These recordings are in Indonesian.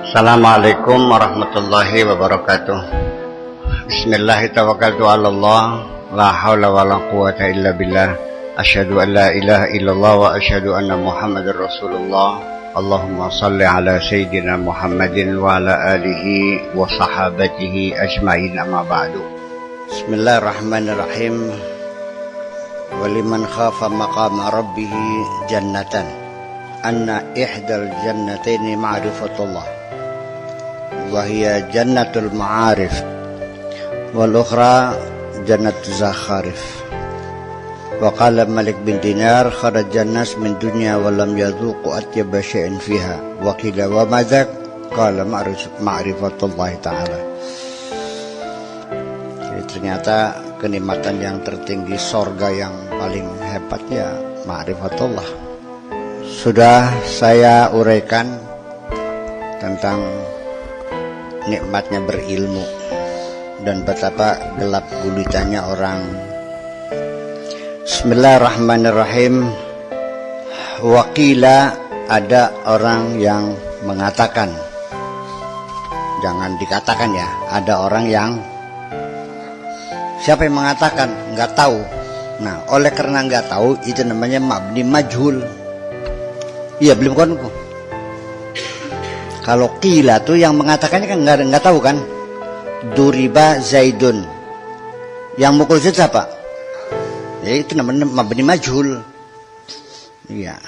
Assalamualaikum warahmatullahi wabarakatuh. Bismillahirrahmanirrahim. La haula wa la quwata illa billah. Asyhadu an la ilaha illallah wa asyhadu anna Muhammadar Rasulullah. Allahumma salli ala sayyidina Muhammadin wa ala alihi wa sahabatihi ajma'in, amma ba'du. Bismillahirrahmanirrahim. Waliman khafa maqama rabbih jannatan. Anna ihdal jannataini ma'rifatullah. Wahia jannatul ma'arif wal ukhra jannatul zakharif. Wa qala Malik bin Dinar kharajan nas min dunya wa lam yadhuqu atyaba syai'in fiha. Wa qila wa madzak qala ma'rifatullah ta'ala. Jadi ternyata kenikmatan yang tertinggi, sorga yang paling hebat ya ma'rifatullah. Sudah saya uraikan tentang nikmatnya berilmu dan betapa gelap gulitanya orang. Bismillahirrahmanirrahim. Wakila, ada orang yang mengatakan, jangan dikatakan ya, ada orang yang, siapa yang mengatakan? Nggak tahu. Nah, oleh karena nggak tahu, itu namanya mabni majhul. Iya, belum konku. Kalau qila tuh yang mengatakannya kan nggak tahu kan. Duriba Zaidun. Yang mukul Zaid siapa? Ya itu namanya mabni majhul. Iya.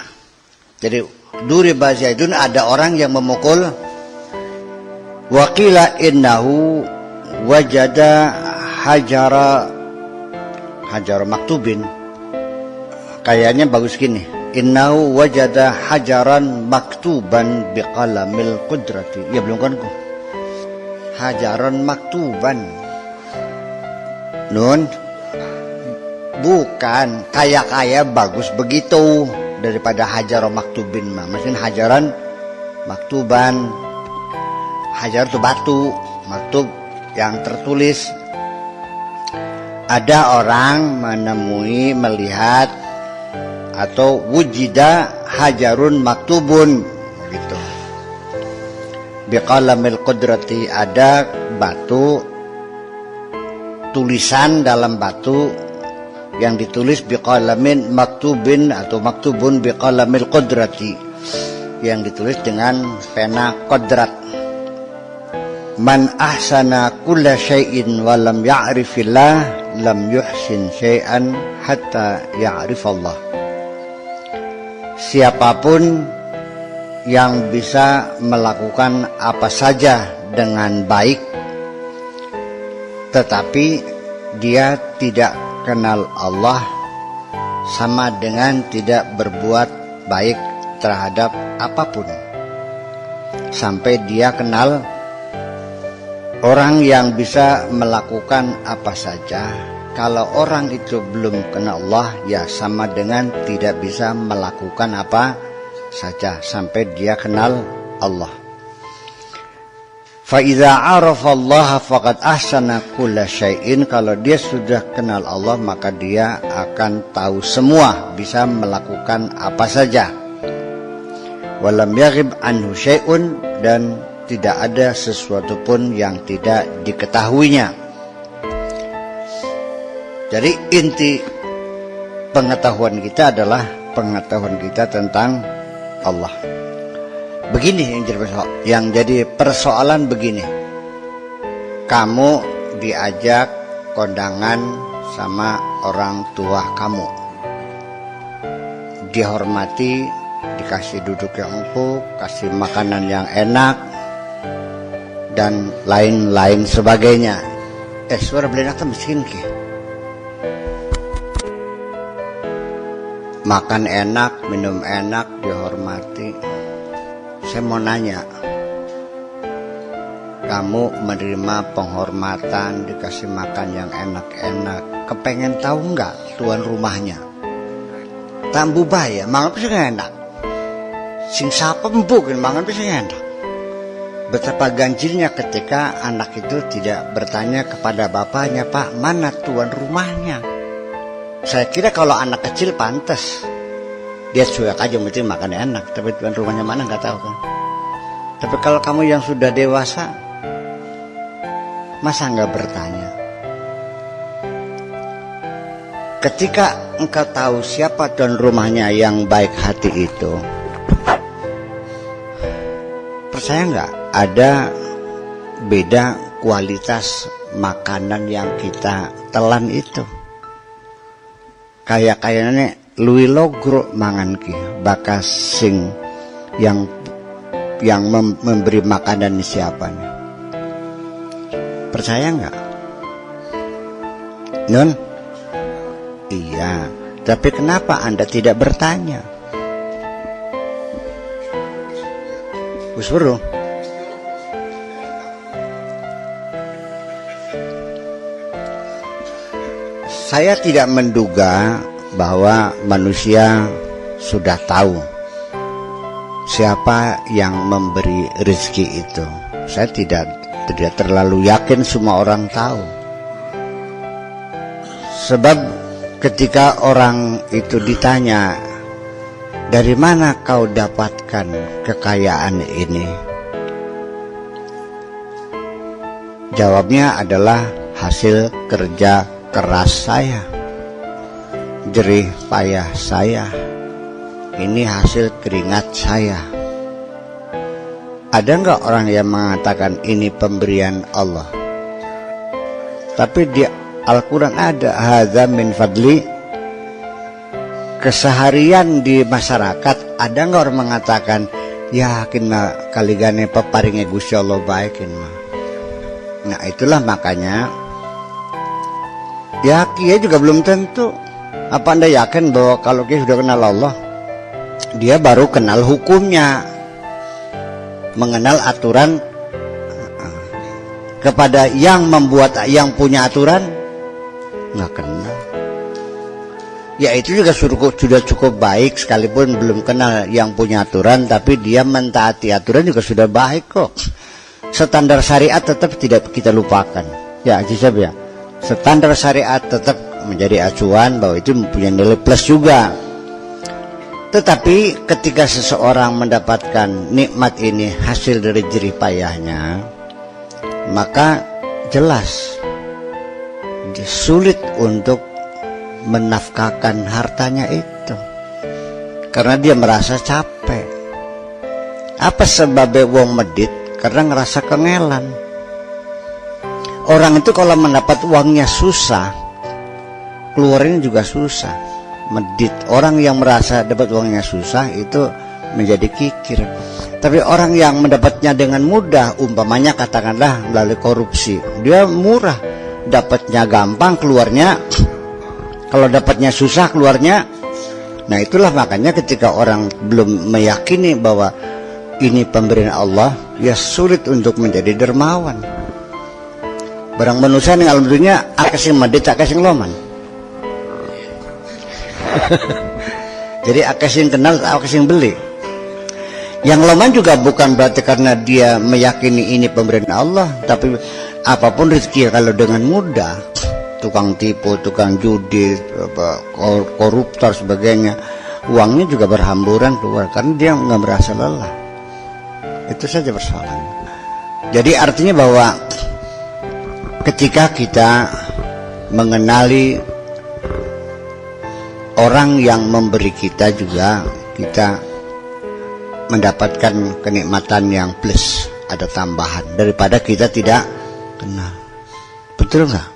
Jadi duriba Zaidun, ada orang yang memukul. Wa qila innahu wajada hajara maktubin. Kayaknya bagus gini. Innahu wajada hajaran maktuban biqalamil qudrati. Ya belum kan kok. Hajaran maktuban. Nun. Bukan kaya bagus begitu daripada hajaran maktubin mah. Maksudnya hajaran maktuban. Hajar itu batu, maktub yang tertulis. Ada orang menemui, melihat, atau wujida hajarun maktubun gitu. Biqalamil qudrati, ada batu, tulisan dalam batu yang ditulis biqalamin maktubin atau maktubun biqalamil qudrati, yang ditulis dengan pena kodrat. Man ahsana kulla syai'in wa lam ya'rifillah lam yuhsin syai'an hatta ya'rifallah. Siapapun yang bisa melakukan apa saja dengan baik, tetapi dia tidak kenal Allah, sama dengan tidak berbuat baik terhadap apapun sampai dia kenal. Orang yang bisa melakukan apa saja, kalau orang itu belum kenal Allah, ya sama dengan tidak bisa melakukan apa saja sampai dia kenal Allah. Fa idza arafa Allah faqad ahsana kulla syai'in. Kalau dia sudah kenal Allah, maka dia akan tahu semua, bisa melakukan apa saja. Walam yaghib anhu syai'un, dan tidak ada sesuatu pun yang tidak diketahuinya. Jadi inti pengetahuan kita adalah pengetahuan kita tentang Allah. Begini yang jadi persoalan begini. Kamu diajak kondangan sama orang tua kamu. Dihormati, dikasih duduk yang empuk, kasih makanan yang enak, dan lain-lain sebagainya. Suara belenak tuh miskin ke. Makan enak, minum enak, dihormati. Saya mau nanya, kamu menerima penghormatan, dikasih makan yang enak-enak, kepengen tahu nggak tuan rumahnya? Tambu bahaya, mangan bisa enak. Sing sapa empuk, mangan bisa enak. Betapa ganjilnya ketika anak itu tidak bertanya kepada bapaknya, Pak, mana tuan rumahnya? Saya kira kalau anak kecil pantas, dia cuek aja, mesti makan enak, tapi tuan rumahnya mana nggak tahu kan. Tapi kalau kamu yang sudah dewasa, masa nggak bertanya? Ketika engkau tahu siapa tuan rumahnya yang baik hati itu, percaya nggak ada beda kualitas makanan yang kita telan itu. Kayaknya luwi logro mangan ki bakas sing yang memberi makanan siapa nih? Percaya nggak? Nun? Iya. Tapi kenapa Anda tidak bertanya? Usburu. Saya tidak menduga bahwa manusia sudah tahu siapa yang memberi rezeki itu. Saya tidak terlalu yakin semua orang tahu. Sebab ketika orang itu ditanya, dari mana kau dapatkan kekayaan ini? Jawabnya adalah hasil kerja keras saya, jerih payah saya, ini hasil keringat saya. Ada nggak orang yang mengatakan ini pemberian Allah? Tapi di Al-Quran ada hadza min fadli. Keseharian di masyarakat ada nggak orang mengatakan yakin mah kaligane peparinge Gusti Allah baikin mah. Nah itulah makanya ya kia juga belum tentu. Apa Anda yakin bahwa kalau kia sudah kenal Allah, dia baru kenal hukumnya, mengenal aturan? Kepada yang membuat, yang punya aturan nggak kenal. Ya itu juga sudah cukup baik, sekalipun belum kenal yang punya aturan, tapi dia mentaati aturan juga sudah baik kok. Standar syariat tetap tidak kita lupakan. Ya Jisab ya, standar syariat tetap menjadi acuan bahwa itu mempunyai nilai plus juga. Tetapi ketika seseorang mendapatkan nikmat ini hasil dari jerih payahnya, maka jelas sulit untuk menafkahkan hartanya itu, karena dia merasa capek. Apa sebabnya wong medit? Karena ngerasa kengelan. Orang itu kalau mendapat uangnya susah, keluarin juga susah, medit. Orang yang merasa dapat uangnya susah itu menjadi kikir. Tapi orang yang mendapatnya dengan mudah, umpamanya katakanlah melalui korupsi, dia murah, dapatnya gampang, keluarnya kalau dapatnya susah keluarnya. Nah itulah makanya ketika orang belum meyakini bahwa ini pemberian Allah, ya sulit untuk menjadi dermawan. Barang manusia nih alhamdulillah akasing medit akasing loman. Jadi akasing kenal akasing beli. Yang loman juga bukan berarti karena dia meyakini ini pemberian Allah, tapi apapun rezeki kalau dengan mudah, tukang tipu, tukang judi, koruptor sebagainya, uangnya juga berhamburan keluar karena dia nggak merasa lelah. Itu saja persoalannya. Jadi artinya bahwa ketika kita mengenali orang yang memberi kita, juga kita mendapatkan kenikmatan yang plus, ada tambahan daripada kita tidak kenal. Betul nggak?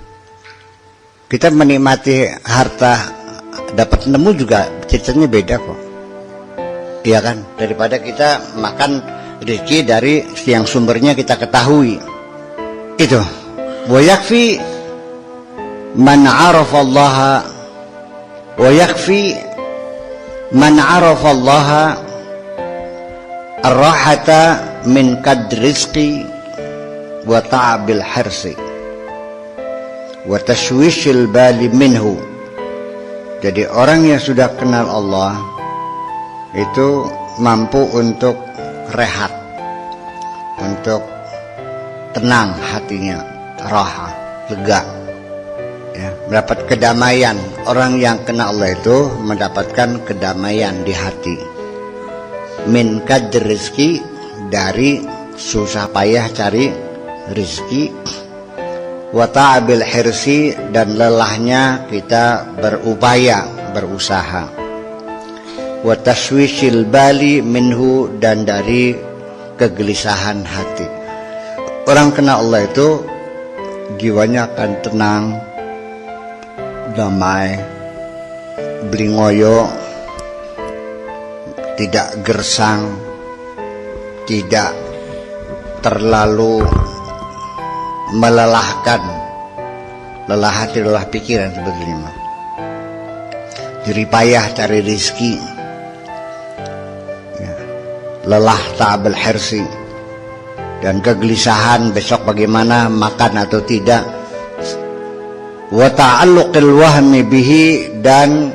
Kita menikmati harta dapat nemu juga ceritanya beda kok, iya kan? Daripada kita makan rezeki dari yang sumbernya kita ketahui. Itu wa yakfi man arafa Allah, wa yakfi man arafa Allah ar-rahata min qadri rizqi wa ta'abil hirsi wa tashwishil bali minhu. Jadi orang yang sudah kenal Allah itu mampu untuk rehat, untuk tenang hatinya, raha, lega, ya, mendapat kedamaian. Orang yang kenal Allah itu mendapatkan kedamaian di hati. Min qadri rizki, dari susah payah cari rezeki, wa ta'abil hirsi, dan lelahnya kita berupaya berusaha, wa taswishil bali minhu, dan dari kegelisahan hati. Orang kenal Allah itu jiwanya akan tenang, damai, blingoyo, tidak gersang, tidak terlalu melelahkan, lelah hati, lelah pikiran sebetulnya. Jerih payah cari rezeki, ya. Lelah ta'abul hirsi, dan kegelisahan besok bagaimana makan atau tidak. Wa ta'alluqil wahmi bihi, dan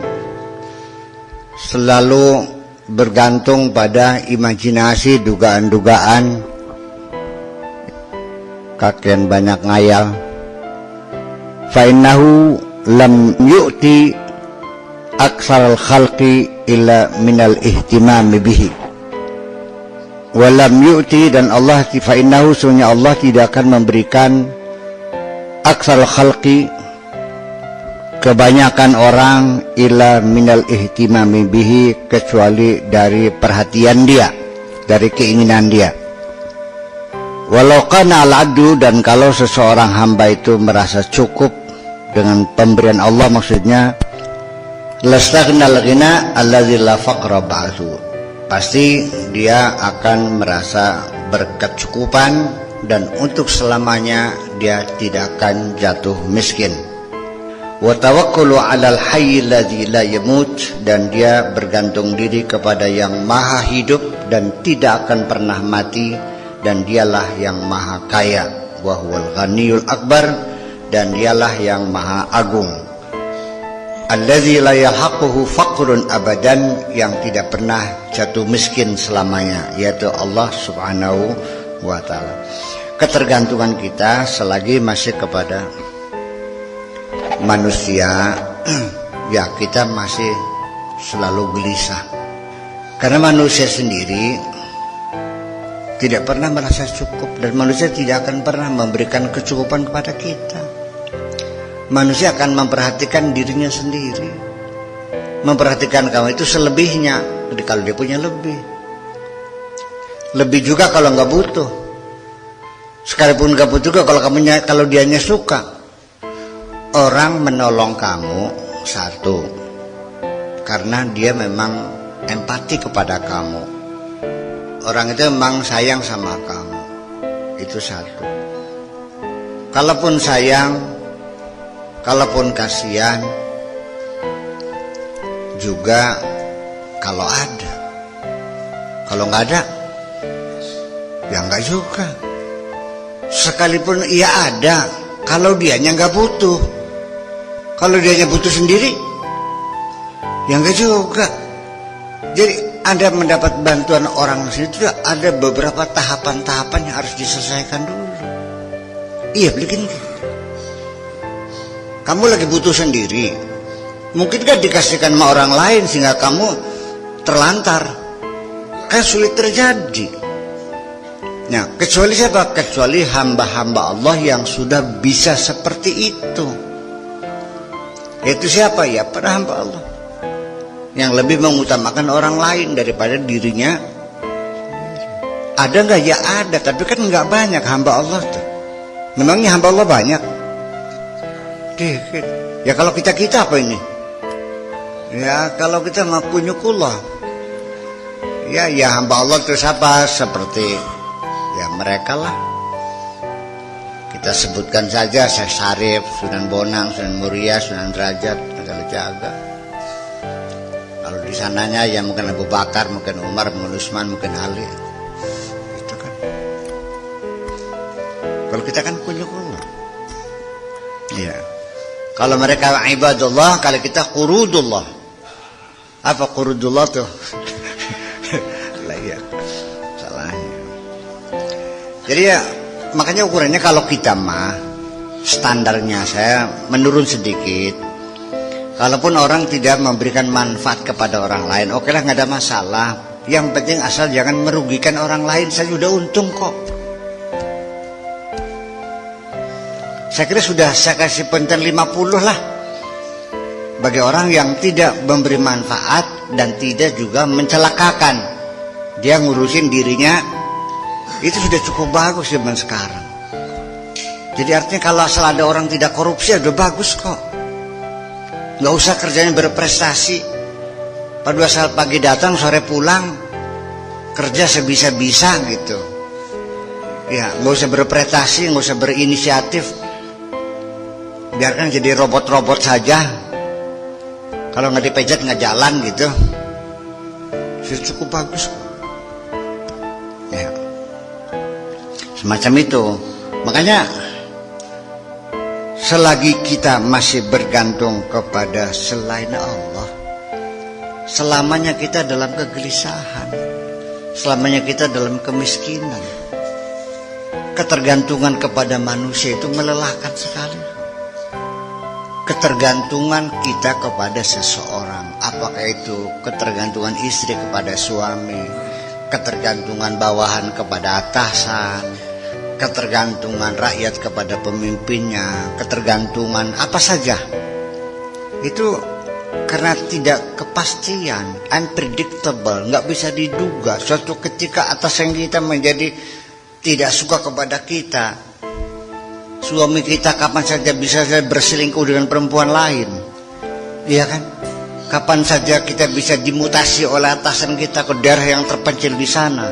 selalu bergantung pada imajinasi, dugaan-dugaan. Kakean banyak ngayal. Fa innahu lam yu'ti aksarul khalqi illa minal ihtimami bihi. Wa lam yu'ti, dan Allah, fa innahu, sunya Allah tidak akan memberikan aksarul khalqi, kebanyakan orang, illa minal ihtimami bihi, kecuali dari perhatian dia, dari keinginan dia. Walau kana al-'abdu, dan kalau seseorang hamba itu merasa cukup dengan pemberian Allah, maksudnya lastaghnal ghina alladzi la faqra ba'du, pasti dia akan merasa berkecukupan, dan untuk selamanya dia tidak akan jatuh miskin. Wa tawakkulu 'alal hayy alladzi la yamut, dan dia bergantung diri kepada yang maha hidup dan tidak akan pernah mati, dan dialah yang maha kaya. Wa huwal ghaniyul akbar, dan dialah yang maha agung. Alladzi la yalhaquhu faqrun abadan, yang tidak pernah jatuh miskin selamanya, yaitu Allah Subhanahu wa ta'ala. Ketergantungan kita selagi masih kepada manusia, ya kita masih selalu gelisah, karena manusia sendiri tidak pernah merasa cukup, dan manusia tidak akan pernah memberikan kecukupan kepada kita. Manusia akan memperhatikan dirinya sendiri, memperhatikan kamu itu selebihnya. Jadi kalau dia punya lebih juga kalau nggak butuh, sekalipun nggak butuh juga kalau dianya suka. Orang menolong kamu, satu, karena dia memang empati kepada kamu. Orang itu memang sayang sama kamu, itu satu. Kalaupun sayang, kalaupun kasihan, juga kalau ada. Kalau nggak ada, ya nggak juga. Sekalipun ia ada, kalau dianya nggak butuh, kalau dianya butuh sendiri, ya nggak juga. Jadi Anda mendapat bantuan orang itu ada beberapa tahapan-tahapan yang harus diselesaikan dulu. Iya, begini. Kamu lagi butuh sendiri, mungkin kan dikasihkan sama orang lain sehingga kamu terlantar, kan sulit terjadi. Nah, kecuali siapa? Kecuali hamba-hamba Allah yang sudah bisa seperti itu. Yaitu siapa? Ya para hamba Allah yang lebih mengutamakan orang lain daripada dirinya. Ada nggak? Ya ada, tapi kan nggak banyak hamba Allah tuh. Memangnya hamba Allah banyak? Dikit. Ya kalau kita apa ini? Ya kalau kita mah punyukullah. Ya hamba Allah itu siapa? Seperti ya mereka lah. Kita sebutkan saja Syekh Syarif, Sunan Bonang, Sunan Muria, Sunan Derajat, Negara Jaga. Kalau di sananya ya mungkin Abu Bakar, mungkin Umar, mungkin Utsman, mungkin Ali. Itu kan. Kalau kita kan punyukullah. Iya. Kalau mereka ibadullah, kalau kita qurudullah. Apa qurudullah tuh? Lah ya. Salahnya. Jadi ya makanya ukurannya kalau kita mah standarnya saya menurun sedikit. Kalaupun orang tidak memberikan manfaat kepada orang lain, oke lah, nggak ada masalah. Yang penting asal jangan merugikan orang lain, saya sudah untung kok. Saya kira sudah saya kasih penten 50 lah. Bagi orang yang tidak memberi manfaat dan tidak juga mencelakakan, dia ngurusin dirinya, itu sudah cukup bagus zaman sekarang. Jadi artinya kalau asal ada orang tidak korupsi, udah bagus kok. Nggak usah kerjanya berprestasi. Pada saat pagi datang, sore pulang, kerja sebisa-bisa gitu. Ya, nggak usah berprestasi, nggak usah berinisiatif. Biarkan jadi robot-robot saja. Kalau nggak dipencet nggak jalan gitu. Sudah cukup bagus kok. Ya. Semacam itu. Makanya selagi kita masih bergantung kepada selain Allah, selamanya kita dalam kegelisahan, selamanya kita dalam kemiskinan. Ketergantungan kepada manusia itu melelahkan sekali. Ketergantungan kita kepada seseorang, apakah itu ketergantungan istri kepada suami, ketergantungan bawahan kepada atasan, ketergantungan rakyat kepada pemimpinnya, ketergantungan apa saja, itu karena tidak kepastian, unpredictable, nggak bisa diduga. Suatu ketika atasan kita menjadi tidak suka kepada kita, suami kita kapan saja bisa berselingkuh dengan perempuan lain, iya kan? Kapan saja kita bisa dimutasi oleh atasan kita ke daerah yang terpencil di sana,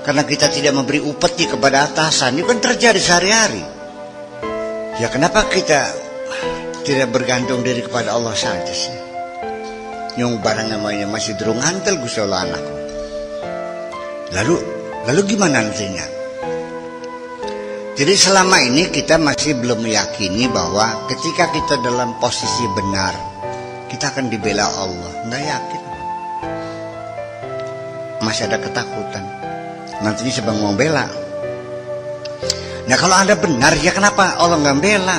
karena kita tidak memberi upeti kepada atasan. Itu kan terjadi sehari-hari. Ya kenapa kita tidak bergantung diri kepada Allah saja sih? Yang barang namanya masih durung antel Gusti Allah anakku. Lalu gimana nantinya? Jadi selama ini kita masih belum meyakini bahwa ketika kita dalam posisi benar, kita akan dibela Allah. Nggak yakin. Masih ada ketakutan. Nantinya siapa mau bela? Nah kalau Anda benar, ya kenapa Allah nggak bela?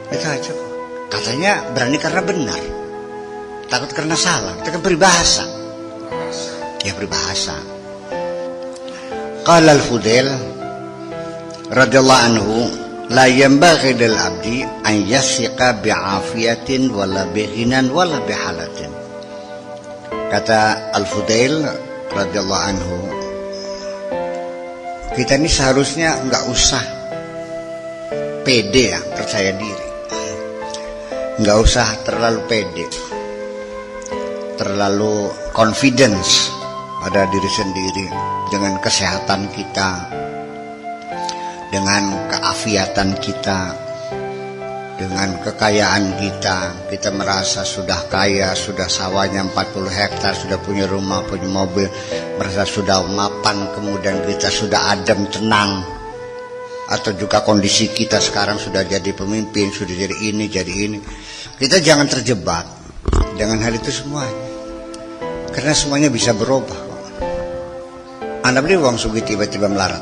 Itu aja kok. Katanya berani karena benar, takut karena salah. Itu kan peribahasa. Ya peribahasa. Qala al-Fudail radhiyallahu anhu, la yanbaghi lil abdi an yasiqa bi'afiyatin wala bighinan wala bihalatin. Kata Al-Fudail radhiyallahu anhu, kita ini seharusnya nggak usah pede ya, percaya diri. Nggak usah terlalu pede, terlalu confidence pada diri sendiri dengan kesehatan kita, dengan keafiatan kita, dengan kekayaan kita. Kita merasa sudah kaya, sudah sawahnya 40 hektar, sudah punya rumah, punya mobil, merasa sudah mapan, kemudian kita sudah adem, tenang. Atau juga kondisi kita sekarang sudah jadi pemimpin, sudah jadi ini, jadi ini. Kita jangan terjebak dengan hal itu semuanya, karena semuanya bisa berubah. Anda beli uang sugih tiba-tiba melarat,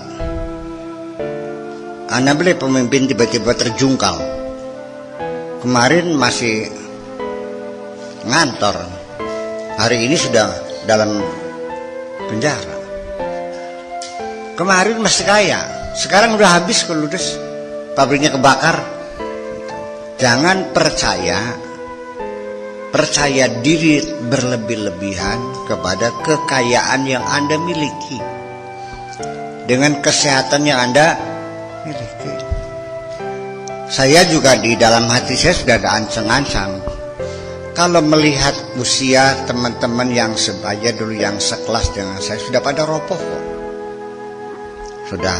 Anda beli pemimpin tiba-tiba terjungkal. Kemarin masih ngantor, hari ini sudah dalam penjara. Kemarin masih kaya, sekarang udah habis keludes, pabriknya kebakar. Jangan percaya diri berlebih-lebihan kepada kekayaan yang Anda miliki, dengan kesehatan yang Anda miliki. Saya juga di dalam hati saya sudah ada ancang-ancang, kalau melihat usia teman-teman yang sebaya dulu, yang sekelas dengan saya, sudah pada roboh kok. Sudah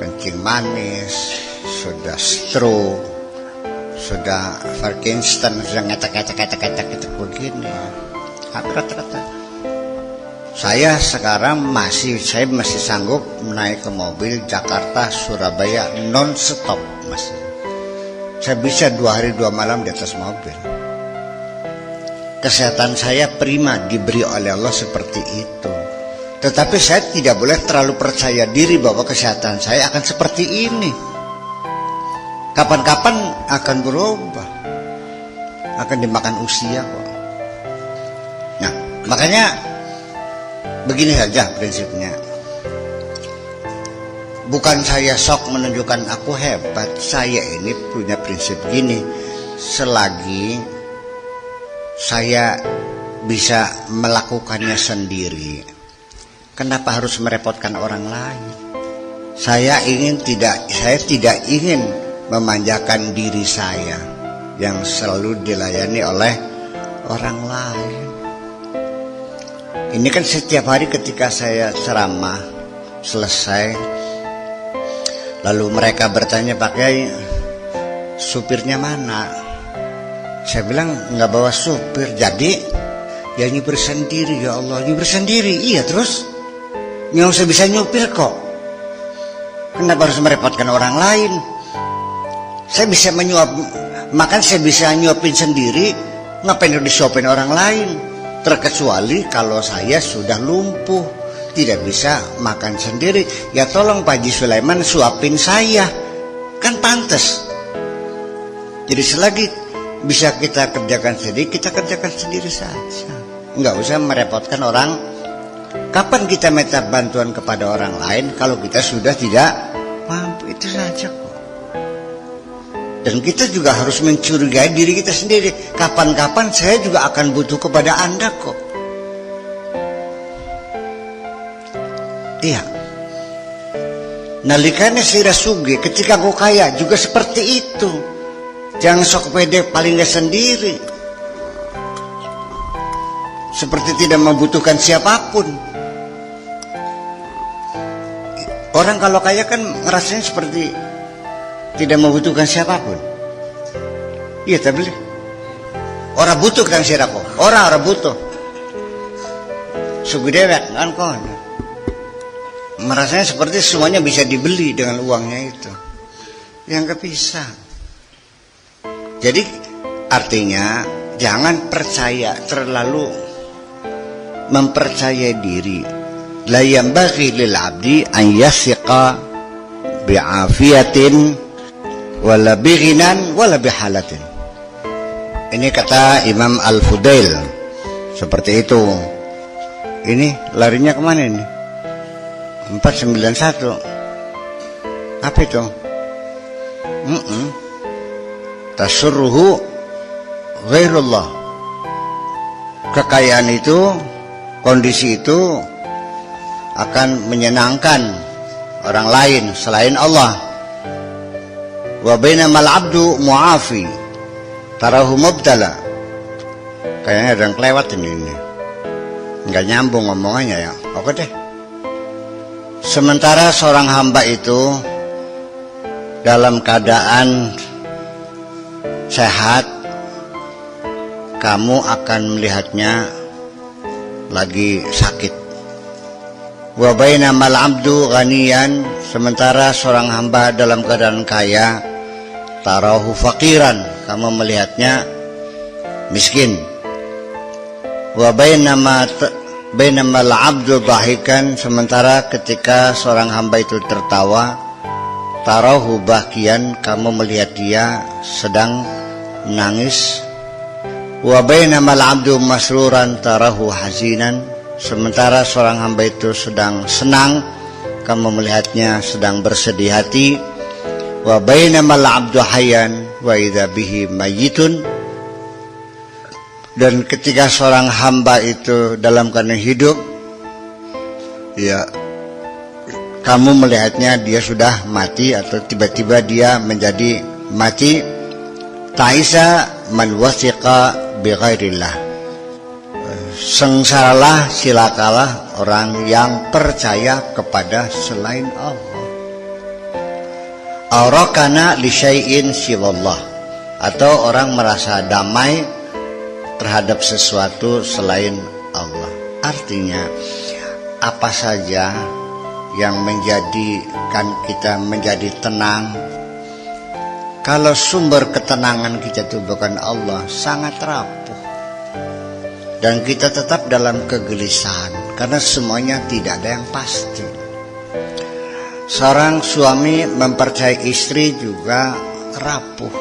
kencing manis, sudah stroke, sudah Parkinson, sudah ngetek begini. Rata-rata. Saya sekarang masih sanggup naik ke mobil Jakarta Surabaya non stop masih. Saya bisa 2 hari 2 malam di atas mobil. Kesehatan saya prima, diberi oleh Allah seperti itu. Tetapi saya tidak boleh terlalu percaya diri bahwa kesehatan saya akan seperti ini. Kapan-kapan akan berubah, akan dimakan usia kok. Nah, makanya Begini saja prinsipnya. Bukan saya sok menunjukkan aku hebat. Saya ini punya prinsip gini. Selagi saya bisa melakukannya sendiri, kenapa harus merepotkan orang lain? Saya tidak ingin memanjakan diri saya yang selalu dilayani oleh orang lain. Ini kan setiap hari ketika saya ceramah selesai, lalu mereka bertanya, Pak Kiai, supirnya mana? Saya bilang nggak bawa supir, jadi ya nyupir sendiri. Ya Allah, nyupir sendiri. Iya, terus nggak usah bisa nyupir kok. Kenapa harus merepotkan orang lain? Saya bisa makan saya bisa nyuapin sendiri. Ngapain harus disuapin orang lain? Terkecuali kalau saya sudah lumpuh, tidak bisa makan sendiri. Ya tolong Pak Haji Sulaiman suapin saya, kan pantas. Jadi selagi bisa kita kerjakan sendiri, kita kerjakan sendiri saja. Enggak usah merepotkan orang. Kapan kita minta bantuan kepada orang lain kalau kita sudah tidak mampu? Itu saja kok. Dan kita juga harus mencurigai diri kita sendiri. Kapan-kapan saya juga akan butuh kepada Anda kok. Iya. Nalikane sira suge, ketika kau kaya juga seperti itu. Jangan sok pede palingnya sendiri. Seperti tidak membutuhkan siapapun. Orang kalau kaya kan rasanya seperti tidak membutuhkan siapapun. Iya, tapi orang butuh kan sirako. Orang butuh. Sugedewek kan kon. Merasanya seperti semuanya bisa dibeli dengan uangnya itu. Yang gak bisa. Jadi artinya jangan percaya terlalu mempercayai diri. La yanbaghi lil 'abdi an yasiqa bi'afiyatin wala bighinan wala bihalatin. Ini kata Imam Al-Fudail. Seperti itu. Ini larinya kemana ini? 491. Apa itu? Tasurruhu ghairullah. Kekayaan itu, kondisi itu akan menyenangkan orang lain selain Allah. Wa bainamal 'abdu mu'afi tarahu mubtala. Kayaknya ada yang kelewat ini. Enggak nyambung ngomongannya ya. Oke deh. Sementara seorang hamba itu dalam keadaan sehat, kamu akan melihatnya lagi sakit. Wa bainamal 'abdu ghaniyan, sementara seorang hamba dalam keadaan kaya, tarahu faqiran, kamu melihatnya miskin. Wa bainamal 'abdu dhahikan, sementara ketika seorang hamba itu tertawa, tarahu bakian, kamu melihat dia sedang menangis. Wa bainamal 'abdu masruran tarahu hazinan, sementara seorang hamba itu sedang senang, kamu melihatnya sedang bersedih hati. Wa bainamal 'abdu hayyan wa idza bihi mayyitun, dan ketika seorang hamba itu dalam keadaan hidup, ya kamu melihatnya dia sudah mati atau tiba-tiba dia menjadi mati. Ta'isa man wasiqa bi ghairillah, sengsaralah, silakalah orang yang percaya kepada selain Allah. Aurakana li syai'in siwallah, atau orang merasa damai terhadap sesuatu selain Allah. Artinya apa saja yang menjadikan kita menjadi tenang, kalau sumber ketenangan kita itu bukan Allah, sangat rapuh. Dan kita tetap dalam kegelisahan, karena semuanya tidak ada yang pasti. Seorang suami mempercayai istri juga rapuh.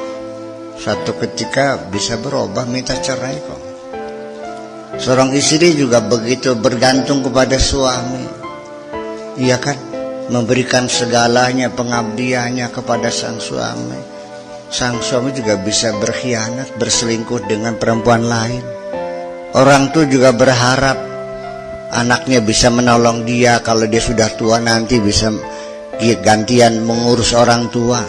Suatu ketika bisa berubah minta cerai kok. Seorang istri juga begitu, bergantung kepada suami. Iya kan? Memberikan segalanya, pengabdiannya kepada sang suami. Sang suami juga bisa berkhianat, berselingkuh dengan perempuan lain. Orang tua juga berharap anaknya bisa menolong dia kalau dia sudah tua, nanti bisa gantian mengurus orang tua.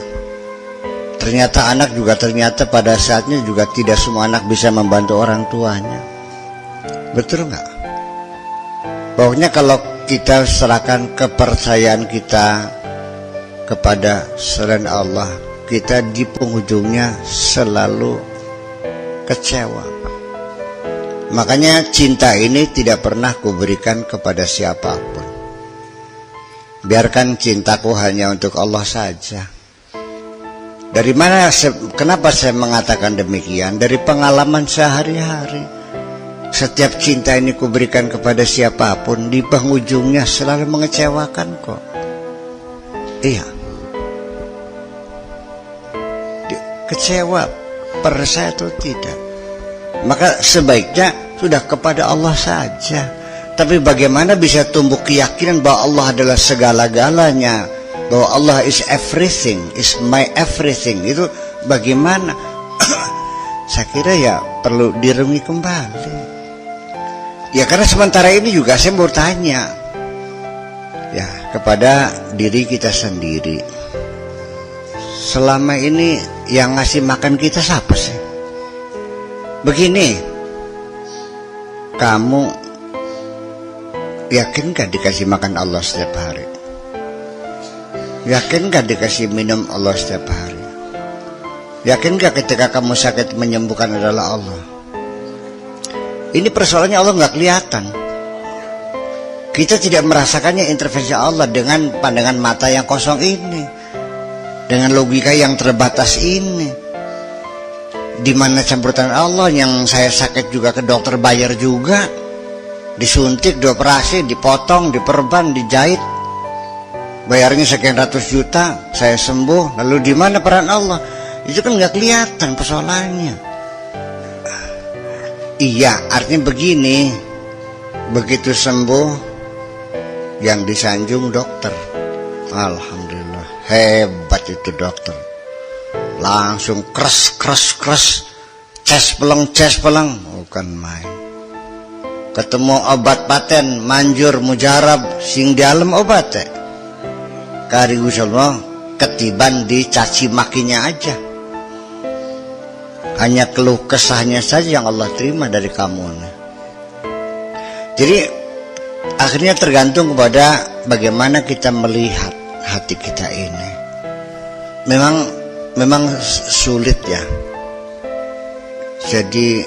Ternyata anak juga pada saatnya juga tidak semua anak bisa membantu orang tuanya. Betul nggak? Pokoknya kalau kita serahkan kepercayaan kita kepada selain Allah, kita di penghujungnya selalu kecewa. Makanya cinta ini tidak pernah kuberikan kepada siapapun. Biarkan cintaku hanya untuk Allah saja. Dari mana? Kenapa saya mengatakan demikian? Dari pengalaman sehari-hari. Setiap cinta ini kuberikan kepada siapapun, di penghujungnya selalu mengecewakan kok. Iya. Kecewa pada saya atau tidak. Maka sebaiknya sudah kepada Allah saja. Tapi bagaimana bisa tumbuh keyakinan bahwa Allah adalah segala-galanya, bahwa Allah is everything, is my everything. Itu bagaimana? Saya kira ya perlu direnungi kembali. Ya karena sementara ini juga saya mau tanya ya kepada diri kita sendiri. Selama ini yang ngasih makan kita siapa sih? Begini, kamu yakin gak dikasih makan Allah setiap hari? Yakin gak dikasih minum Allah setiap hari? Yakin gak ketika kamu sakit menyembuhkan adalah Allah? Ini persoalannya Allah nggak kelihatan. Kita tidak merasakannya intervensi Allah dengan pandangan mata yang kosong ini, dengan logika yang terbatas ini. Di mana campuran Allah, yang saya sakit juga ke dokter bayar juga, disuntik, dioperasi, dipotong, diperban, dijahit, bayarnya sekian ratus juta, saya sembuh. Lalu di mana peran Allah? Itu kan nggak kelihatan persoalannya. Iya, artinya begini, begitu sembuh yang disanjung dokter. Alhamdulillah, hebat itu dokter. Langsung kres, ces peleng, bukan main. Ketemu obat paten, manjur, mujarab, sing dalam obat kari gusallah, ketiban dicaci makinya aja. Hanya keluh kesahnya saja yang Allah terima dari kamu. Jadi akhirnya tergantung kepada bagaimana kita melihat hati kita ini. Memang sulit ya. Jadi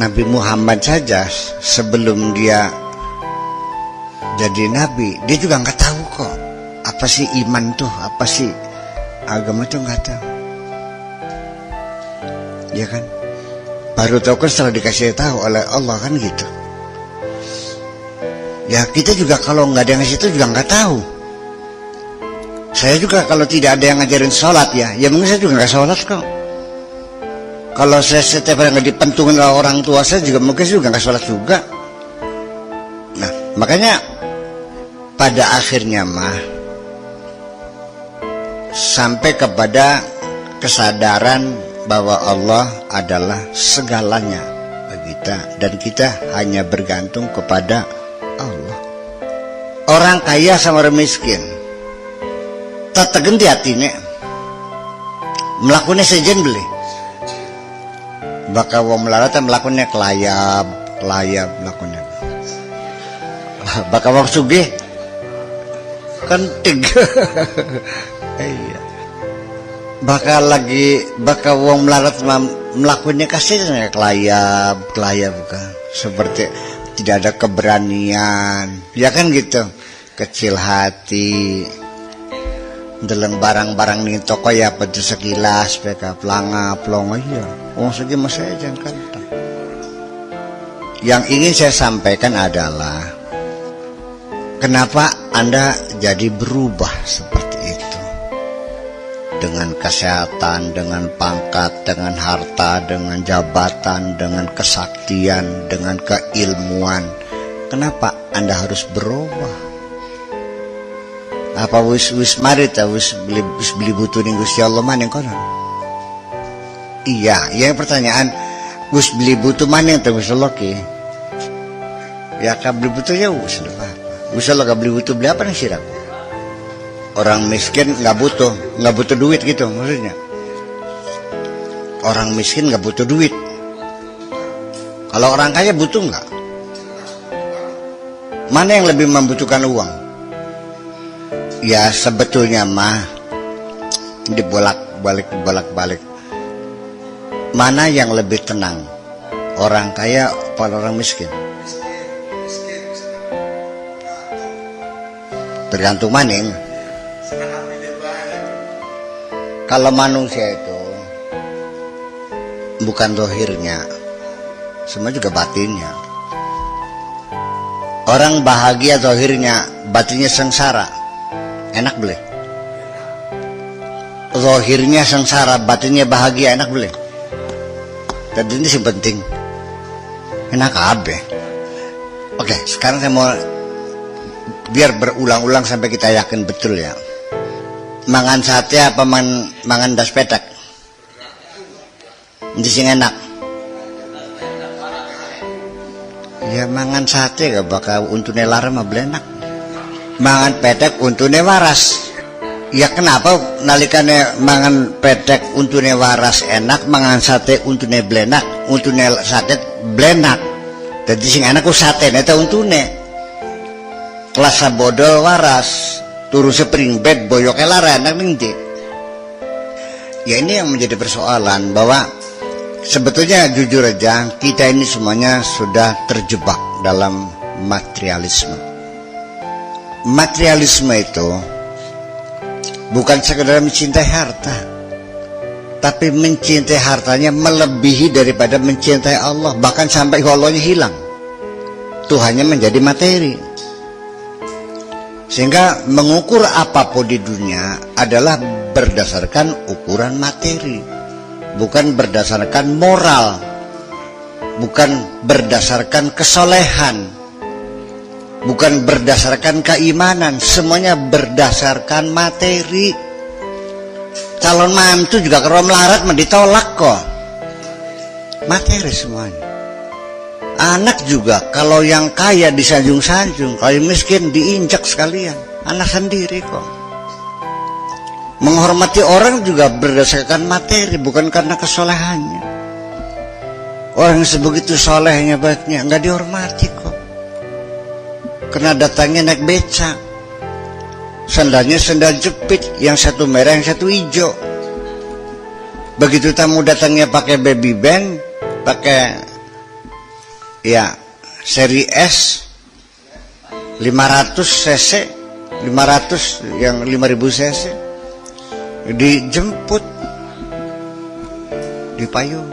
Nabi Muhammad saja sebelum dia jadi nabi, dia juga nggak tahu kok apa sih iman tuh, apa sih agama tuh, nggak tahu. Ya kan, baru tahu kan setelah dikasih tahu oleh Allah kan gitu. Ya kita juga kalau nggak ada yang ngasih itu juga nggak tahu. Saya juga kalau tidak ada yang ngajarin sholat ya mungkin saya juga nggak sholat kok. Kalau saya setiap hari nggak dipentungin oleh orang tua saya juga mungkin saya juga nggak sholat juga. Nah makanya pada akhirnya sampai kepada kesadaran bahwa Allah adalah segalanya bagi kita, dan kita hanya bergantung kepada Allah. Orang kaya sama orang miskin tetegen di hatinya melakukannya sejen beli, bakal wong melarat melakukannya kelayap melakukannya, bakal wong sugih kan tiga. Iya. Bakal wong melarat melakukannya kasihnya kelayap bukan, seperti tidak ada keberanian, ya kan gitu, kecil hati, deleng barang-barang nih toko ya pada sekilas, mereka pelangap-pelong aja, wong segi masih jangan kata. Yang ingin saya sampaikan adalah kenapa Anda jadi berubah seperti itu. dengan kesehatan, dengan pangkat, dengan harta, dengan jabatan, dengan kesaktian, dengan keilmuan. Kenapa Anda harus berubah? Apa wis mari ta wis beli butuh ning Gusti Allah maning kono? Iya, yang pertanyaan wis beli butuh maning ta Gusti Allah ki? Ya ka beli butuh ya wis apa? Gusti Allah ka beli butuh beli apa nih sirap? Orang miskin nggak butuh duit gitu maksudnya. Orang miskin nggak butuh duit. Kalau orang kaya butuh nggak? Mana yang lebih membutuhkan uang? Ya sebetulnya mah dibolak-balik. Mana yang lebih tenang? Orang kaya atau orang miskin? Tergantung maning. Kalau manusia itu bukan zahirnya, semua juga batinnya. Orang bahagia zahirnya, batinnya sengsara. Enak boleh? Zahirnya sengsara, batinnya bahagia, enak boleh? Tadi ini sih penting. Enak abe. Oke, sekarang saya mau biar berulang-ulang sampai kita yakin betul ya. Mangan sate apa mangan das petak? Ini sing enak. Ya mangan sate gak bakal untune lara mah blenak. Mangan petek untune waras. Ya kenapa nalikane mangan petek untune waras enak, mangan sate untune blenak, untune sate blenak. Jadi sing enak ku sate neta untune. Kelas bodol waras. Turu spring bed boyoknya lara enak nih. Ya ini yang menjadi persoalan bahwa sebetulnya jujur aja kita ini semuanya sudah terjebak dalam materialisme. Materialisme itu bukan sekedar mencintai harta, tapi mencintai hartanya melebihi daripada mencintai Allah, bahkan sampai Allahnya hilang. Tuhannya menjadi materi. Sehingga mengukur apapun di dunia adalah berdasarkan ukuran materi, bukan berdasarkan moral, bukan berdasarkan kesolehan, bukan berdasarkan keimanan, semuanya berdasarkan materi. Calon mantu juga kalau melarat mah ditolak kok. Materi semuanya. Anak juga kalau yang kaya disanjung-sanjung, kalau yang miskin diinjak sekalian. Anak sendiri kok. Menghormati orang juga berdasarkan materi, bukan karena kesolehannya. Orang sebegitu solehnya baiknya nggak dihormati kok. Karena datangnya naik beca, sandalnya sandal jepit, yang satu merah yang satu hijau. Begitu tamu datangnya pakai baby band, pakai ya seri S 500 cc, 500 yang 5000 cc, dijemput di payung.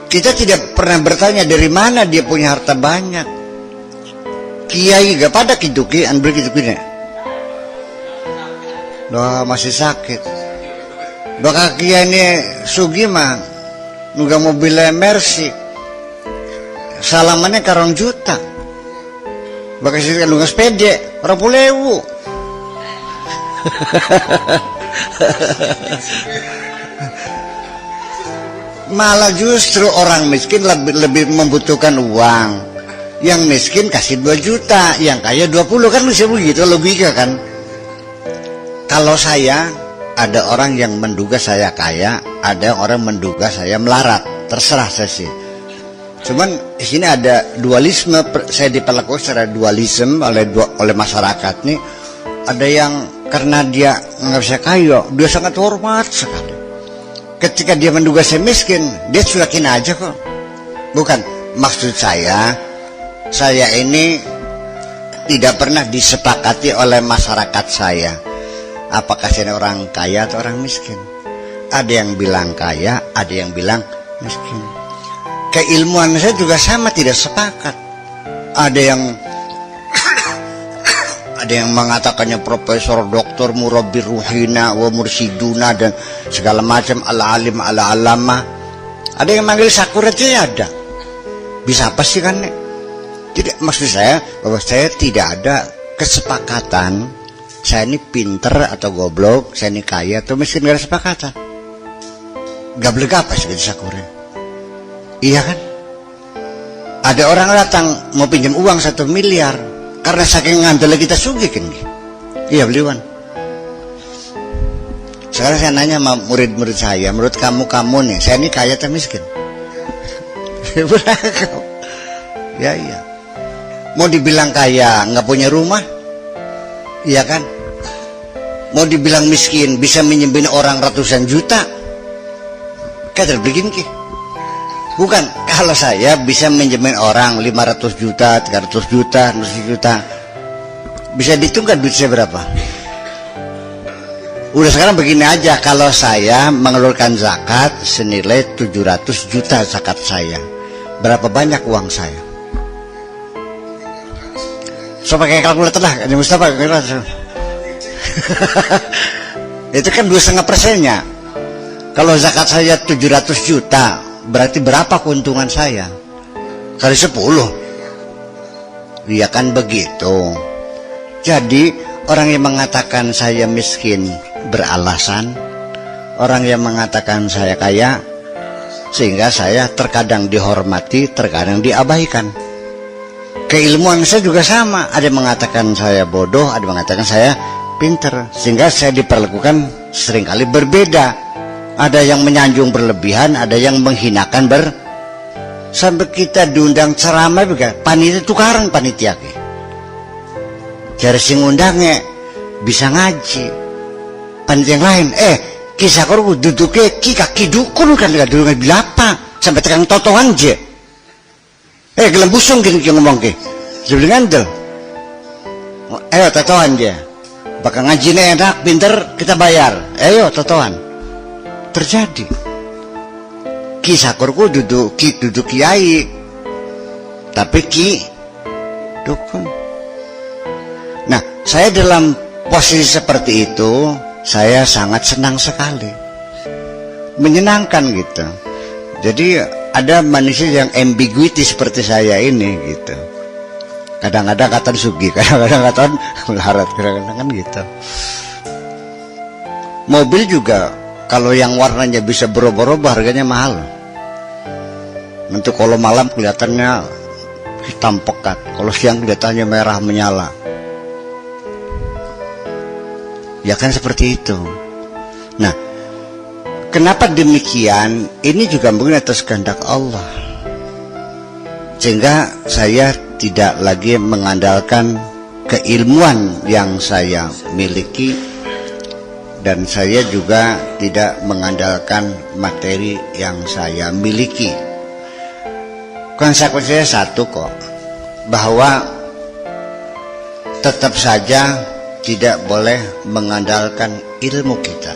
Kita tidak pernah bertanya dari mana dia punya harta banyak. Kiai gak pada kiduki an berkidukinya. Doa masih sakit. Doa kiai ini sugi mah nuga mobilnya Mercy. Salamannya karong juta. Bakal sih kan lungas pede 20.000. Malah justru orang miskin lebih membutuhkan uang. Yang miskin kasih 2 juta, yang kaya 20, kan bisa begitu logika kan. Kalau saya, ada orang yang menduga saya kaya, ada orang menduga saya melarat, terserah saya sih. Cuman di sini ada dualisme, saya diperlakukan secara dualisme oleh masyarakat nih. Ada yang karena dia nggak bisa kaya, dia sangat hormat sekali. Ketika dia menduga saya miskin, dia cuekin aja kok. Bukan, maksud saya ini tidak pernah disepakati oleh masyarakat saya. Apakah saya orang kaya atau orang miskin? Ada yang bilang kaya, ada yang bilang miskin. Keilmuan saya juga sama, tidak sepakat. Ada ada yang mengatakannya profesor, doktor, murabbi ruhina wa mursiduna dan segala macam, al-alim, al-alama. Ada yang manggil Sakurat aja ada. Bisa apa sih kan? Tidak, maksud saya bahwa saya tidak ada kesepakatan saya ini pinter atau goblok, saya ini kaya atau miskin, gak ada sepakatan. Gablek apa sih Sakurat? Iya kan? Ada orang datang mau pinjam uang 1 miliar karena saking ngandel kita sugih kan. Iya beliwan. Sekarang saya nanya sama murid-murid saya, menurut kamu nih, saya ini kaya atau miskin? Ya iya. Mau dibilang kaya nggak punya rumah, iya kan? Mau dibilang miskin bisa minjemin orang ratusan juta, kader bikin ki. Bukan, kalau saya bisa minjemin orang 500 juta, 300 juta, 100 juta, bisa dihitung kan duit saya berapa? Udah sekarang begini aja, kalau saya mengeluarkan zakat senilai 700 juta zakat saya, berapa banyak uang saya? So pakai kalkulator lah, ini Mustafa kalkulator. Itu kan 2,5%-nya. Kalau zakat saya 700 juta, berarti berapa keuntungan saya? Kali 10. Iya kan begitu. Jadi orang yang mengatakan saya miskin beralasan, orang yang mengatakan saya kaya, sehingga saya terkadang dihormati, terkadang diabaikan. Keilmuan saya juga sama, ada yang mengatakan saya bodoh, ada yang mengatakan saya pinter, sehingga saya diperlakukan seringkali berbeda. Ada yang menyanjung berlebihan, ada yang menghinakan sampai kita diundang ceramah juga, panitia tukaran panitia ke. Jadi sing undangnya bisa ngaji. Panitia yang lain, kisah korku duduknya kaki dukun kan, gak duduknya bilapa sampai tekan totohan aja. Gelem busung gini ngomong ke, sebelum ngandel. Ayo totohan aja. Bakal ngajinya enak, pinter, kita bayar. Ayo totohan. Terjadi. Kisah korku duduk kiai, tapi dukun. Nah, saya dalam posisi seperti itu, saya sangat senang sekali, menyenangkan gitu. Jadi ada manusia yang ambiguity seperti saya ini gitu. Kadang-kadang katan sugi, kadang-kadang katan melarat, kadang-kadang kan gitu. Mobil juga kalau yang warnanya bisa berubah-ubah harganya mahal. Nanti kalau malam kelihatannya hitam pekat, kalau siang kelihatannya merah menyala. Ya kan seperti itu. Nah, kenapa demikian? Ini juga mungkin atas kehendak Allah. Sehingga saya tidak lagi mengandalkan keilmuan yang saya miliki, dan saya juga tidak mengandalkan materi yang saya miliki. Konsekuensinya satu kok, bahwa tetap saja tidak boleh mengandalkan ilmu kita,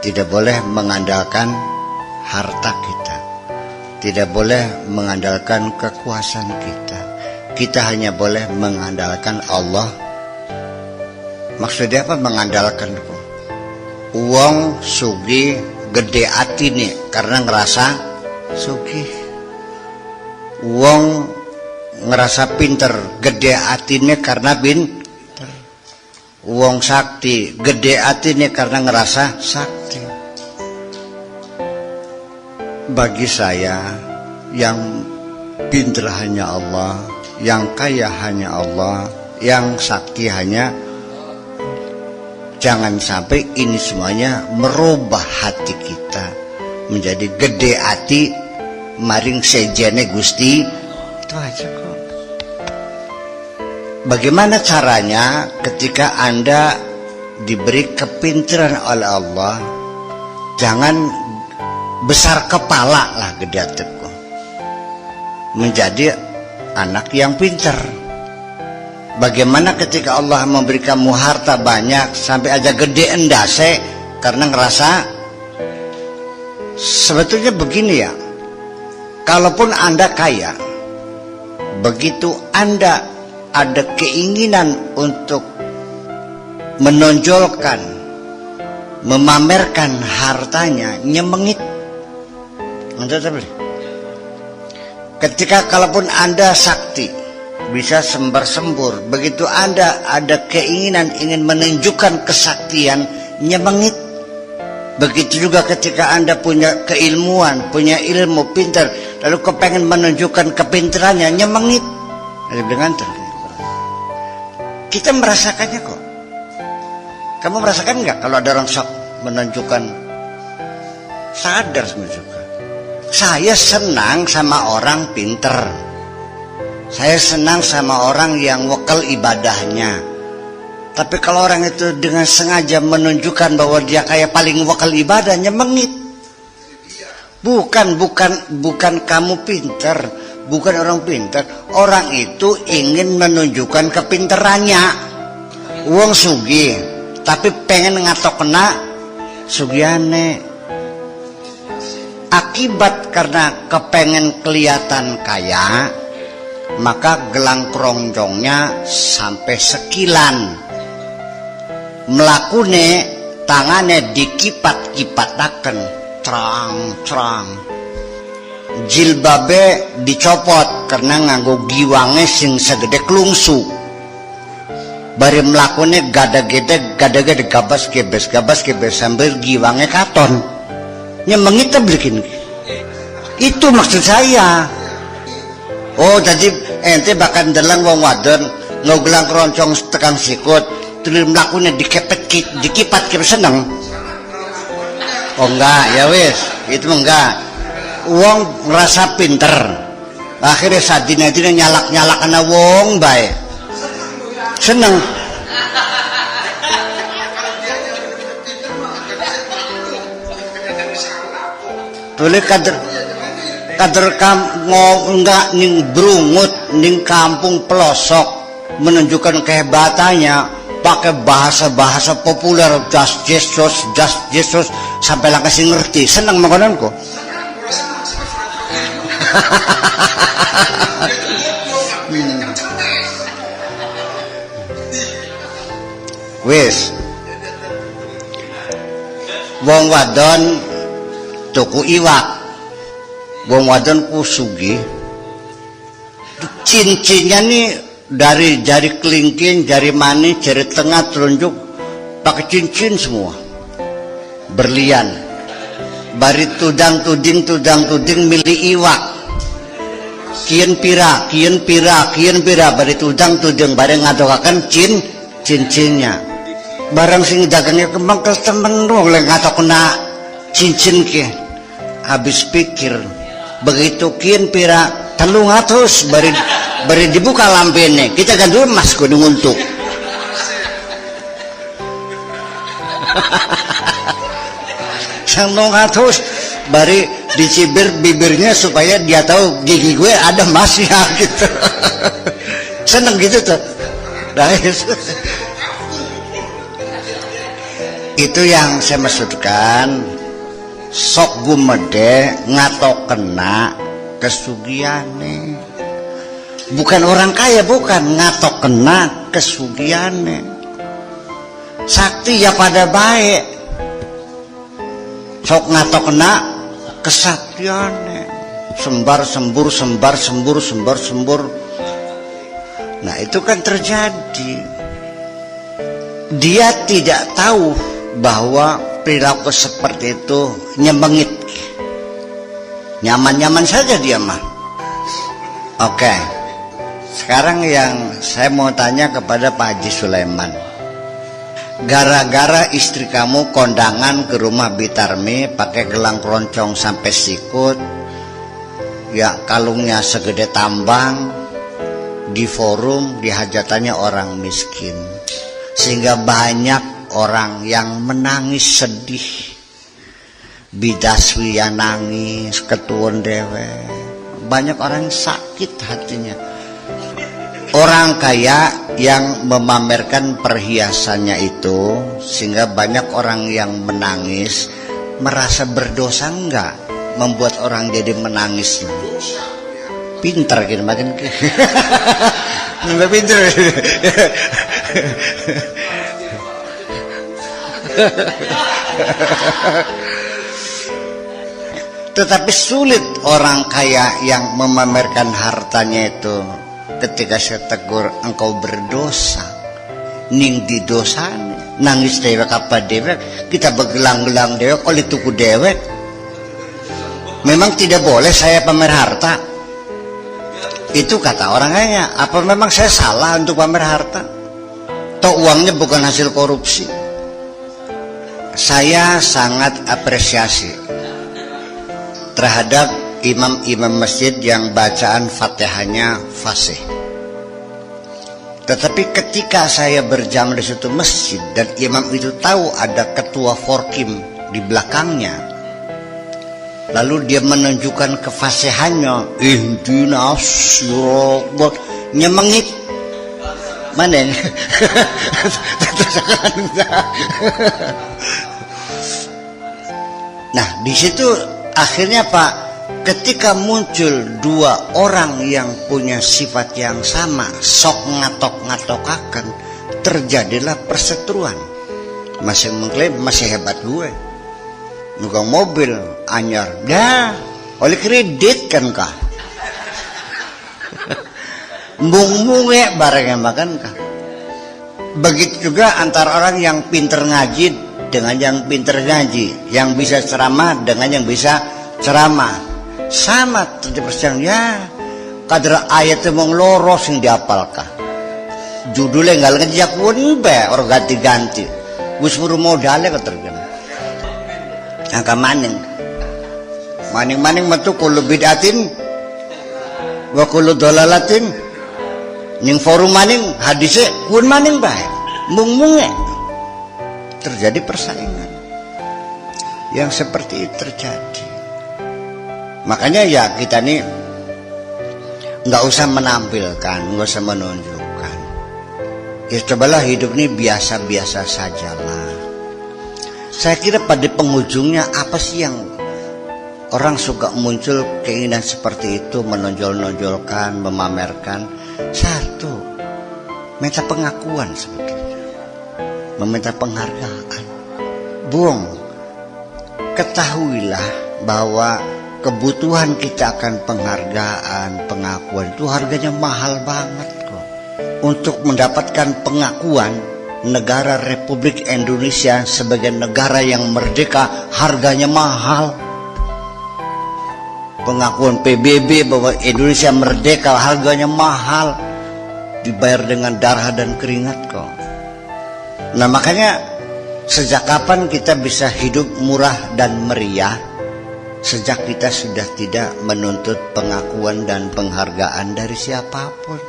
tidak boleh mengandalkan harta kita, tidak boleh mengandalkan kekuasaan kita. Kita hanya boleh mengandalkan Allah. Maksudnya apa mengandalkan? Uang sugi gede hati nih karena ngerasa sugi. Uang ngerasa pinter gede hati nih karena pinter. Uang sakti gede hati nih karena ngerasa sakti. Bagi saya yang pinter hanya Allah, yang kaya hanya Allah, yang sakti hanya. Jangan sampai ini semuanya merubah hati kita menjadi gede hati maring sejene Gusti. Itu aja kok. Bagaimana caranya ketika Anda diberi kepintaran oleh Allah, jangan besar kepala lah gede hatiku, menjadi anak yang pintar. Bagaimana ketika Allah memberi kamu harta banyak sampai aja gede endase karena ngerasa. Sebetulnya begini ya, kalaupun Anda kaya, begitu Anda ada keinginan untuk menonjolkan, memamerkan hartanya, nyemengit. Ketika kalaupun Anda sakti, bisa sembar-sembur, begitu Anda ada keinginan ingin menunjukkan kesaktian, nyemengit. Begitu juga ketika Anda punya keilmuan, punya ilmu, pintar, lalu kepengen menunjukkan kepintarannya, nyemengit. Kita merasakannya kok. Kamu merasakan nggak kalau ada orang sok menunjukkan? Sadar juga. Saya senang sama orang pinter. Saya senang sama orang yang wakal ibadahnya. Tapi kalau orang itu dengan sengaja menunjukkan bahwa dia kayak paling wakal ibadahnya, nyemengit. Bukan kamu pinter, bukan orang pinter. Orang itu ingin menunjukkan kepinterannya. Wong sugih, tapi pengen ngatok kena sugiane. Akibat karena kepengen kelihatan kaya, maka gelang keroncongnya sampai sekilan. Melakune tangannya dikipat-kipataken, terang. Jilbabe dicopot karena nganggo giwange sing segede klungsu. Bari melakune gada-gede gabas gebes sambil giwange katon. Nyemengit belikin. Itu maksud saya. Oh, jadi ente bakal ndelang wong wadon ngogelang keroncong tekan sikut, terus mlakune dikipat seneng. Oh enggak, ya wis, itu enggak. Wong ngerasa pinter. Akhirnya sadina-dina nyalak-nyalakana wong bae. Seneng. Boleh kader enggak ning brungut ning kampung pelosok menunjukkan kehebatannya pakai bahasa populer, just Jesus sampai lah kasih ngerti. Senang makananku. Wis wong wadon tuku iwak, wong wadon kusugi, cincinnya nih dari jari kelingking, jari manis, jari tengah, telunjuk pakai cincin semua, berlian. Bari tudang tuding milih iwak, kian pira, bari tudang tuding, bari ngadokakan cincinnya. Barang sing dagangnya kembang ke temen dong, ngatok kena cincin ke. Habis pikir, begitu kian pira 300 bari dibuka lampene, kita kan dulu mas gunung untuk. Sang 300 bari dicibir bibirnya supaya dia tahu gigi gue ada masnya gitu. Seneng gitu tuh. Itu yang saya maksudkan. Sok gumede ngatok kena kesugiane. Bukan orang kaya, bukan ngatok kena kesugiane. Sakti ya pada baik. Sok ngatok kena kesaktiane. Sembar sembur. Nah itu kan terjadi. Dia tidak tahu bahwa perilaku seperti itu nyemengit. Nyaman-nyaman saja dia mah. Oke. Sekarang yang saya mau tanya kepada Pak Haji Sulaiman. Gara-gara istri kamu kondangan ke rumah Bitarmi pakai gelang keroncong sampai sikut, ya kalungnya segede tambang, di forum dihajatannya orang miskin, sehingga banyak orang yang menangis sedih. Bidaswi yang nangis, ketuun dewe, banyak orang yang sakit hatinya. Orang kaya yang memamerkan perhiasannya itu, sehingga banyak orang yang menangis. Merasa berdosa enggak membuat orang jadi menangis? Pinter gitu makin nambah pinter. Tetapi sulit orang kaya yang memamerkan hartanya itu. Ketika saya tegur, engkau berdosa, ning di dosanya, nangis dewek apa dewek, kita begelang-gelang dewek, oleh tuku dewek. Memang tidak boleh saya pamer harta. Itu kata orang kaya. Apa memang saya salah untuk pamer harta? Toh uangnya bukan hasil korupsi. Saya sangat apresiasi terhadap imam-imam masjid yang bacaan Fatihahnya fasih. Tetapi ketika saya berjamaah di suatu masjid dan imam itu tahu ada ketua Forkim di belakangnya, lalu dia menunjukkan kefasihannya, ihdinas siratal, nyemengit. Mana ini? Nah, di situ akhirnya Pak, ketika muncul dua orang yang punya sifat yang sama, sok ngatok-ngatokakan, terjadilah perseteruan. Masih mengklaim masih hebat gue, nukang mobil anyar, dah oleh kredit kan kah? Mung-munge barangnya makan kah? Begitu juga antara orang yang pinter ngaji dengan yang pinter ngaji, yang bisa ceramah dengan yang bisa ceramah, sama terjadi ya. Kadar ayat mong loros yang diapalkah, judulnya nggak ngejak pun be orang ganti-ganti, wis buru modalnya ketergen. Angka maning metu kulo bidatin, wa kulo dolalatin, ning forum maning hadisnya pun maning baik, mung-munge. Terjadi persaingan yang seperti itu terjadi. Makanya ya kita nih nggak usah menampilkan, nggak usah menunjukkan. Ya cobalah hidup ini biasa-biasa sajalah. Saya kira pada penghujungnya apa sih yang orang suka muncul keinginan seperti itu, menonjol-nonjolkan, memamerkan? Satu, minta pengakuan sebetulnya. Meminta penghargaan. Bung, ketahuilah bahwa kebutuhan kita akan penghargaan, pengakuan itu harganya mahal banget kok. Untuk mendapatkan pengakuan negara Republik Indonesia sebagai negara yang merdeka harganya mahal. Pengakuan PBB bahwa Indonesia merdeka harganya mahal, dibayar dengan darah dan keringat kok. Nah makanya sejak kapan kita bisa hidup murah dan meriah? Sejak kita sudah tidak menuntut pengakuan dan penghargaan dari siapapun.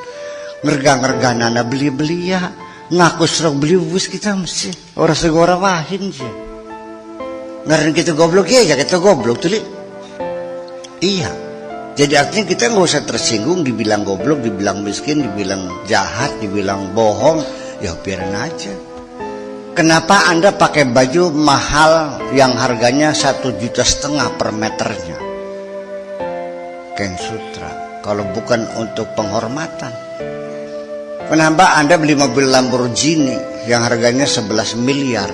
Ngerga-ngerganana beli-beli ya, ngaku serok beli bus kita mesti orang segora wahin sih. Ngarin kita goblok ya kita goblok tuh li. Iya. Jadi artinya kita nggak usah tersinggung dibilang goblok, dibilang miskin, dibilang jahat, dibilang bohong, ya biarin aja. Kenapa Anda pakai baju mahal yang harganya 1,5 juta per meternya? Ken Sutra. Kalau bukan untuk penghormatan. Kenapa Anda beli mobil Lamborghini yang harganya 11 miliar?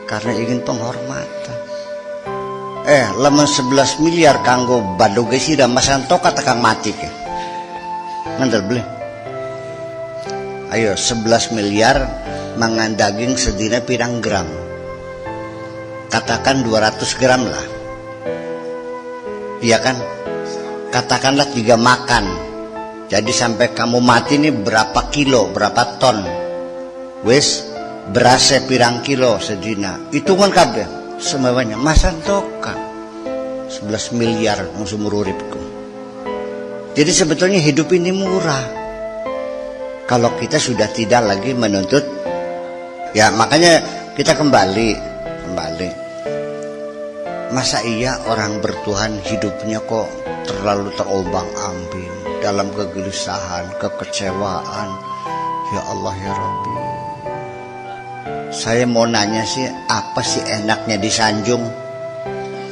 Karena ingin penghormatan. Lemon 11 miliar kanggo badoge sih dan masanto kata kang mati ke. Ngantar beli. Ayo 11 miliar mangan daging sedina pirang gram, katakan 200 gram lah, iya kan? Katakanlah 3 makan, jadi sampai kamu mati nih berapa kilo, berapa ton, wes berasa pirang kilo sedina, hitungan kabeh semuanya masan toka 11 miliar seumur uripku. Jadi sebetulnya hidup ini murah kalau kita sudah tidak lagi menuntut. Ya makanya kita kembali. Masa iya orang bertuhan hidupnya kok terlalu terombang-ambing dalam kegelisahan, kekecewaan. Ya Allah ya Rabbi. Saya mau nanya sih, apa sih enaknya disanjung?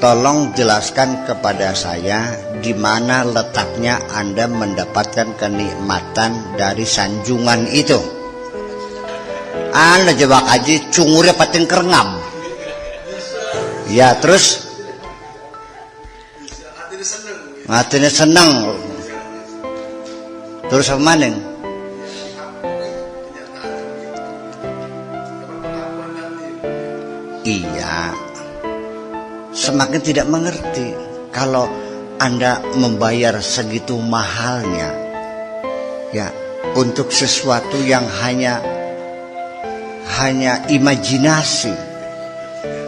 tolong jelaskan kepada saya di mana letaknya Anda mendapatkan kenikmatan dari sanjungan itu. Anda jebak aja cungurnya pating kerengam. Ya terus hatinya seneng. Terus apa maning? Iya, semakin tidak mengerti kalau Anda membayar segitu mahalnya ya untuk sesuatu yang hanya imajinasi,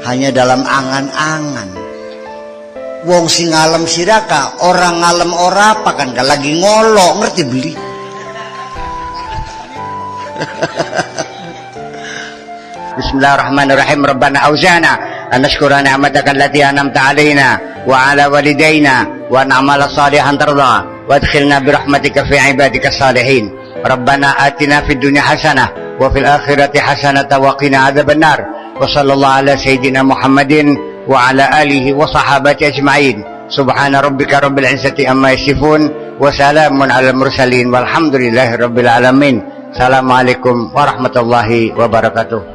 hanya dalam angan-angan. Wong sing ngalem siraka, orang ngalem ora apa kan gak lagi ngolok, ngerti beli. Bismillahirrahmanirrahim. Rabbana auzana an nashkura ni'mataka allati an'amta 'alaina wa 'ala walidayna wa na'mala salihan tarda wa adkhilna bi rahmatika fi 'ibadika salihin. Rabbana atina fid dunya hasanah wa fil akhirati hasanatan wa qina adzabannar. Wa sallallahu ala sayyidina Muhammadin wa ala alihi wa sahabati ajma'in. Subhana rabbika rabbil izzati amma yasifun wa salamun alal mursalin walhamdulillahi rabbil alamin. Assalamualaikum warahmatullahi wabarakatuh.